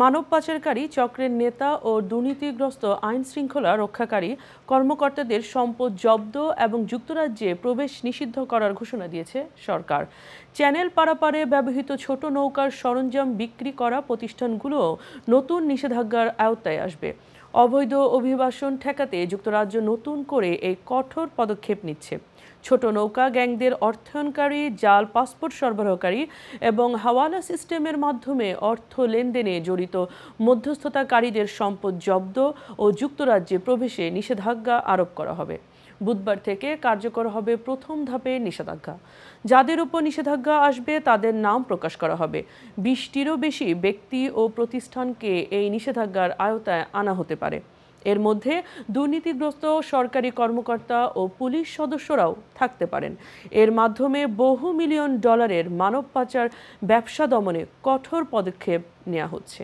মানব পাচারকারী চক্রের নেতা ও দুর্নীতিগ্রস্ত আইন শৃঙ্খলা রক্ষাকারী কর্মকর্তাদের সম্পদ জব্দ এবং যুক্তরাজ্যে প্রবেশ নিষিদ্ধ করার ঘোষণা দিয়েছে সরকার। চ্যানেল পারাপারে ব্যবহৃত ছোট নৌকার সরঞ্জাম বিক্রি করা প্রতিষ্ঠানগুলোও নতুন নিষেধাজ্ঞার আওতায় আসবে। অবৈধ অভিবাসন ঠেকাতে যুক্তরাজ্য নতুন করে এই কঠোর পদক্ষেপ নিচ্ছে। ছোট নৌকা গ্যাংদের অর্থায়নকারী, জাল পাসপোর্ট সরবরাহকারী এবং হাওয়ালা সিস্টেমের মাধ্যমে অর্থ লেনদেনে জড়িত মধ্যস্থতাকারীদের সম্পদ জব্দ ও যুক্তরাজ্যে প্রবেশে নিষেধাজ্ঞা আরোপ করা হবে। বুধবার থেকে কার্যকর হবে প্রথম ধাপের নিষেধাজ্ঞা। যাদের উপর নিষেধাজ্ঞা আসবে তাদের নাম প্রকাশ করা হবে। 20টিরও বেশি ব্যক্তি ও প্রতিষ্ঠানকে এই নিষেধাজ্ঞার আওতায় আনা হতে পারে। এর মধ্যে দুর্নীতিগ্রস্ত সরকারি কর্মকর্তা ও পুলিশ সদস্যরাও থাকতে পারেন। এর মাধ্যমে বহু মিলিয়ন ডলারের মানব পাচার ব্যবসা দমনে কঠোর পদক্ষেপ নেওয়া হচ্ছে।